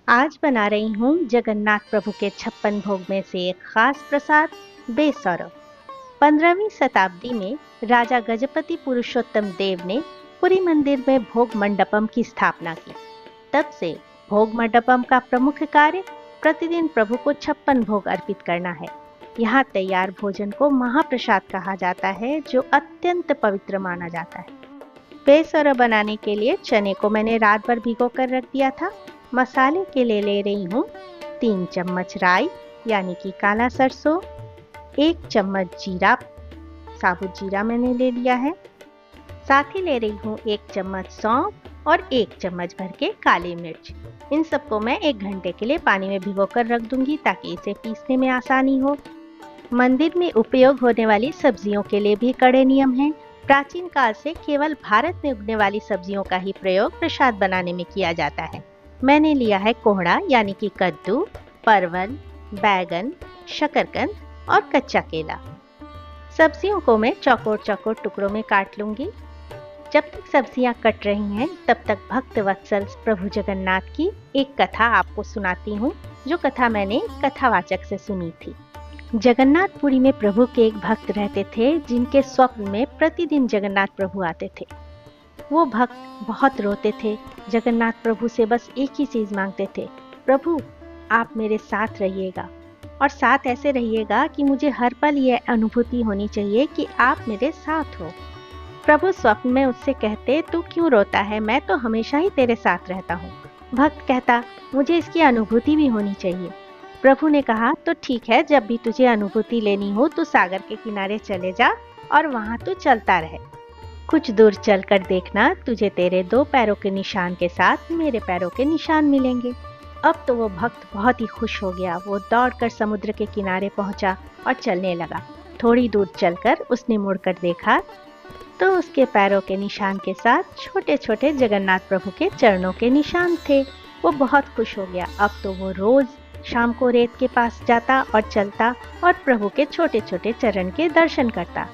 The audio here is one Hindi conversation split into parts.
आज बना रही हूँ जगन्नाथ प्रभु के 56 भोग में से एक खास प्रसाद बेसर। 15वीं शताब्दी में राजा गजपति पुरुषोत्तम देव ने पुरी मंदिर में भोग मंडपम की स्थापना की। तब से भोग मंडपम का प्रमुख कार्य प्रतिदिन प्रभु को 56 भोग अर्पित करना है। यहाँ तैयार भोजन को महाप्रसाद कहा जाता है, जो अत्यंत पवित्र माना जाता है। बेसर बनाने के लिए चने को मैंने रात भर भिगो कर रख दिया था। मसाले के लिए ले रही हूँ 3 चम्मच राई यानी कि काला सरसों, 1 चम्मच जीरा, साबुत जीरा मैंने ले लिया है। साथ ही ले रही हूँ 1 चम्मच सौंफ और 1 चम्मच भर के काली मिर्च। इन सबको मैं 1 घंटे के लिए पानी में भिगोकर रख दूंगी ताकि इसे पीसने में आसानी हो। मंदिर में उपयोग होने वाली सब्जियों के लिए भी कड़े नियम हैं। प्राचीन काल से केवल भारत में उगने वाली सब्जियों का ही प्रयोग प्रसाद बनाने में किया जाता है। मैंने लिया है कोहड़ा यानी कि कद्दू, परवल, बैगन, शकरकंद और कच्चा केला। सब्जियों को मैं चौकोर चौकोर टुकड़ों में काट लूंगी। जब तक सब्जियां कट रही हैं, तब तक भक्त वत्सल प्रभु जगन्नाथ की एक कथा आपको सुनाती हूँ, जो कथा मैंने कथावाचक से सुनी थी। जगन्नाथपुरी में प्रभु के एक भक्त रहते थे, जिनके स्वप्न में प्रतिदिन जगन्नाथ प्रभु आते थे। वो भक्त बहुत रोते थे। जगन्नाथ प्रभु से बस एक ही चीज मांगते थे, प्रभु आप मेरे साथ रहिएगा और साथ ऐसे रहिएगा कि मुझे हर पल ये अनुभूति होनी चाहिए कि आप मेरे साथ हो। प्रभु स्वप्न में उससे कहते, तू क्यों रोता है, मैं तो हमेशा ही तेरे साथ रहता हूँ। भक्त कहता, मुझे इसकी अनुभूति भी होनी चाहिए। प्रभु ने कहा, तो ठीक है, जब भी तुझे अनुभूति लेनी हो तो सागर के किनारे चले जा और वहां तू चलता रहे। कुछ दूर चलकर देखना, तुझे तेरे 2 पैरों के निशान के साथ मेरे पैरों के निशान मिलेंगे। अब तो वो भक्त बहुत ही खुश हो गया। वो दौड़कर समुद्र के किनारे पहुंचा और चलने लगा। थोड़ी दूर चलकर उसने मुड़कर देखा तो उसके पैरों के निशान के साथ छोटे छोटे जगन्नाथ प्रभु के चरणों के निशान थे। वो बहुत खुश हो गया। अब तो वो रोज शाम को रेत के पास जाता और चलता और प्रभु के छोटे छोटे चरण के दर्शन करता।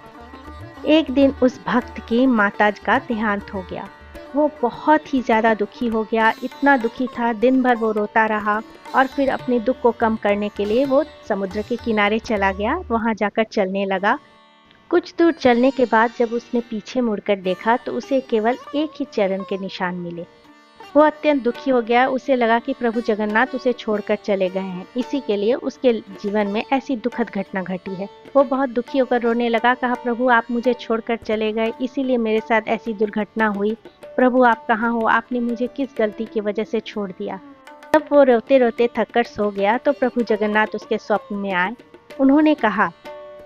एक दिन उस भक्त की माता का देहांत हो गया। वो बहुत ही ज्यादा दुखी हो गया। इतना दुखी था, दिन भर वो रोता रहा और फिर अपने दुख को कम करने के लिए वो समुद्र के किनारे चला गया। वहां जाकर चलने लगा। कुछ दूर चलने के बाद जब उसने पीछे मुड़कर देखा तो उसे केवल एक ही चरण के निशान मिले। वो अत्यंत दुखी हो गया। उसे लगा कि प्रभु जगन्नाथ उसे छोड़कर चले गए हैं, इसी के लिए उसके जीवन में ऐसी दुखद घटना घटी है। वो बहुत दुखी होकर रोने लगा। कहा, प्रभु आप मुझे छोड़कर चले गए, इसीलिए मेरे साथ ऐसी दुर्घटना हुई। प्रभु आप कहाँ हो, आपने मुझे किस गलती की वजह से छोड़ दिया। तब वो रोते रोते थककर सो गया तो प्रभु जगन्नाथ उसके स्वप्न में आए। उन्होंने कहा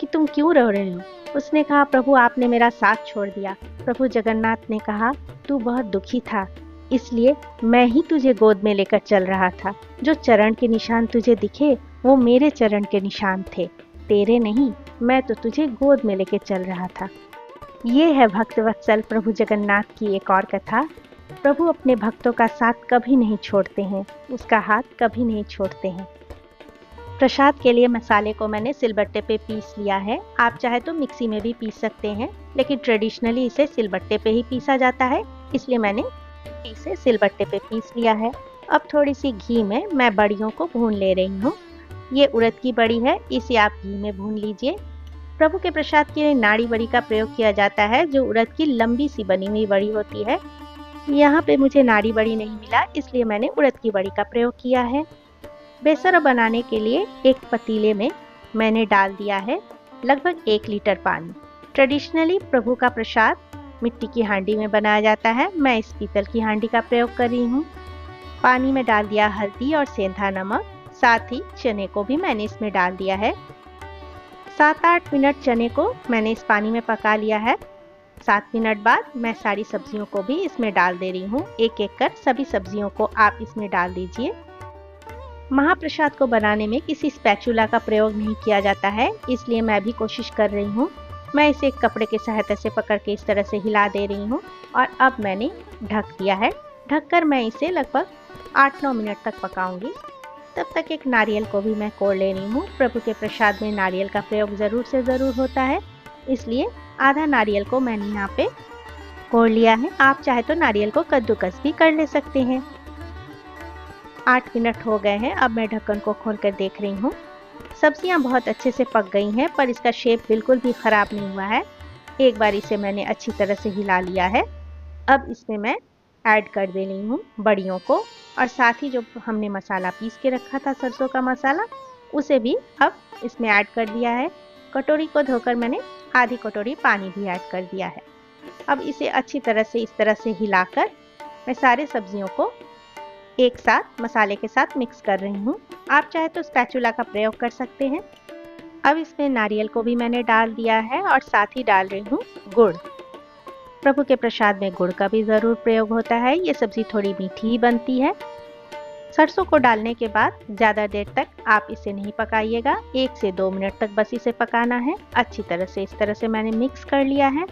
कि तुम क्यों रो रहे हो। उसने कहा, प्रभु आपने मेरा साथ छोड़ दिया। प्रभु जगन्नाथ ने कहा, तू बहुत दुखी था, इसलिए मैं ही तुझे गोद में लेकर चल रहा था। जो चरण के निशान तुझे दिखे वो मेरे चरण के निशान थे, तेरे नहीं। मैं तो तुझे गोद में लेकर चल रहा था। ये है भक्त वत्सल प्रभु जगन्नाथ की एक और कथा। प्रभु अपने भक्तों का साथ कभी नहीं छोड़ते हैं, उसका हाथ कभी नहीं छोड़ते हैं। प्रसाद के लिए मसाले को मैंने सिलबट्टे पे पीस लिया है। आप चाहे तो मिक्सी में भी पीस सकते हैं, लेकिन ट्रेडिशनली इसे सिलबट्टे पे ही पीसा जाता है, इसलिए मैंने इसे सिलबट्टे पे पीस लिया है। अब थोड़ी सी घी में मैं बड़ियों को भून ले रही हूँ। ये उड़द की बड़ी है, इसे आप घी में भून लीजिए। प्रभु के प्रसाद के लिए नाड़ी बड़ी का प्रयोग किया जाता है, जो उड़द की लंबी सी बनी हुई बड़ी होती है। यहाँ पे मुझे नाड़ी बड़ी नहीं मिला, इसलिए मैंने उड़द की बड़ी का प्रयोग किया है। बेसर बनाने के लिए एक पतीले में मैंने डाल दिया है लगभग 1 लीटर पानी। ट्रेडिशनली प्रभु का प्रसाद मिट्टी की हांडी में बनाया जाता है। मैं इस पीतल की हांडी का प्रयोग कर रही हूँ। पानी में डाल दिया हल्दी और सेंधा नमक, साथ ही चने को भी मैंने इसमें डाल दिया है। 7-8 मिनट चने को मैंने इस पानी में पका लिया है। 7 मिनट बाद मैं सारी सब्जियों को भी इसमें डाल दे रही हूँ। एक एक कर सभी सब्जियों को आप इसमें डाल दीजिए। महाप्रसाद को बनाने में किसी स्पैचुला का प्रयोग नहीं किया जाता है, इसलिए मैं भी कोशिश कर रही हूँ। मैं इसे एक कपड़े की सहायता से पकड़ के इस तरह से हिला दे रही हूँ और अब मैंने ढक दिया है। ढककर मैं इसे लगभग 8-9 मिनट तक पकाऊंगी। तब तक एक नारियल को भी मैं कोड़ ले रही हूँ। प्रभु के प्रसाद में नारियल का प्रयोग ज़रूर से ज़रूर होता है, इसलिए आधा नारियल को मैंने यहाँ पे कोड़ लिया है। आप चाहे तो नारियल को कद्दूकस भी कर ले सकते हैं। 8 मिनट हो गए हैं। अब मैं ढक्कन को खोलकर देख रही हूँ। सब्जियां बहुत अच्छे से पक गई हैं, पर इसका शेप बिल्कुल भी खराब नहीं हुआ है। एक बार इसे मैंने अच्छी तरह से हिला लिया है। अब इसमें मैं ऐड कर दे रही हूँ बड़ियों को, और साथ ही जो हमने मसाला पीस के रखा था, सरसों का मसाला, उसे भी अब इसमें ऐड कर दिया है। कटोरी को धोकर मैंने आधी कटोरी पानी भी ऐड कर दिया है। अब इसे अच्छी तरह से इस तरह से हिलाकर मैं सारे सब्जियों को एक साथ मसाले के साथ मिक्स कर रही हूँ। आप चाहे तो स्पैचुला का प्रयोग कर सकते हैं। अब इसमें नारियल को भी मैंने डाल दिया है और साथ ही डाल रही हूँ गुड़। प्रभु के प्रसाद में गुड़ का भी ज़रूर प्रयोग होता है। ये सब्जी थोड़ी मीठी ही बनती है। सरसों को डालने के बाद ज़्यादा देर तक आप इसे नहीं पकाइएगा, 1 से 2 मिनट तक बस इसे पकाना है। अच्छी तरह से इस तरह से मैंने मिक्स कर लिया है।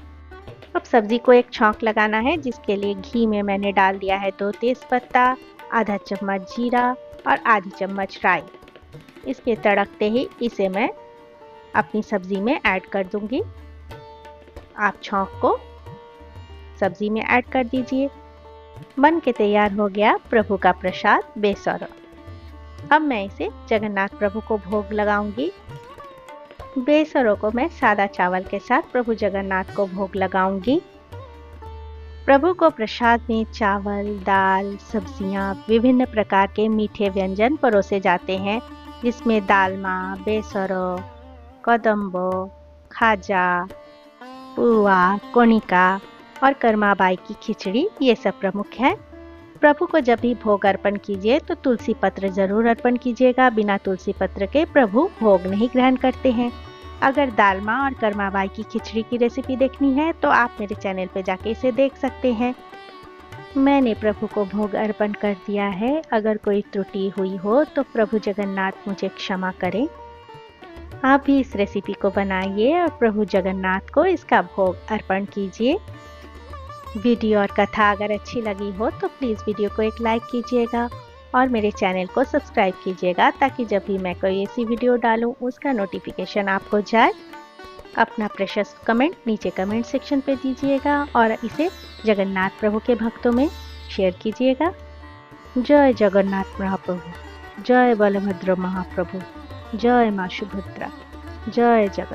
अब सब्जी को एक छौंक लगाना है, जिसके लिए घी में मैंने डाल दिया है 2 तेज़पत्ता, आधा चम्मच जीरा और आधी चम्मच राई। इसके तड़कते ही इसे मैं अपनी सब्जी में ऐड कर दूंगी। आप छौंक को सब्जी में ऐड कर दीजिए। बन के तैयार हो गया प्रभु का प्रसाद बेसर। अब मैं इसे जगन्नाथ प्रभु को भोग लगाऊंगी। बेसरों को मैं सादा चावल के साथ प्रभु जगन्नाथ को भोग लगाऊंगी। प्रभु को प्रसाद में चावल, दाल, सब्जियां, विभिन्न प्रकार के मीठे व्यंजन परोसे जाते हैं, जिसमें दालमा, बेसरो, कदम्बो, खाजा, पुआ, कोनिका और कर्माबाई की खिचड़ी, ये सब प्रमुख है। प्रभु को जब भी भोग अर्पण कीजिए तो तुलसी पत्र जरूर अर्पण कीजिएगा। बिना तुलसी पत्र के प्रभु भोग नहीं ग्रहण करते हैं। अगर दालमा और कर्माबाई की खिचड़ी की रेसिपी देखनी है तो आप मेरे चैनल पे जाके इसे देख सकते हैं। मैंने प्रभु को भोग अर्पण कर दिया है। अगर कोई त्रुटि हुई हो तो प्रभु जगन्नाथ मुझे क्षमा करें। आप भी इस रेसिपी को बनाइए और प्रभु जगन्नाथ को इसका भोग अर्पण कीजिए। वीडियो और कथा अगर अच्छी लगी हो तो प्लीज़ वीडियो को एक लाइक कीजिएगा और मेरे चैनल को सब्सक्राइब कीजिएगा, ताकि जब भी मैं कोई ऐसी वीडियो डालूं उसका नोटिफिकेशन आपको जाए। अपना प्रेशियस कमेंट नीचे कमेंट सेक्शन पे दीजिएगा और इसे जगन्नाथ प्रभु के भक्तों में शेयर कीजिएगा। जय जगन्नाथ महाप्रभु, जय बलभद्र महाप्रभु, जय मां सुभद्रा, जय जगन्नाथ।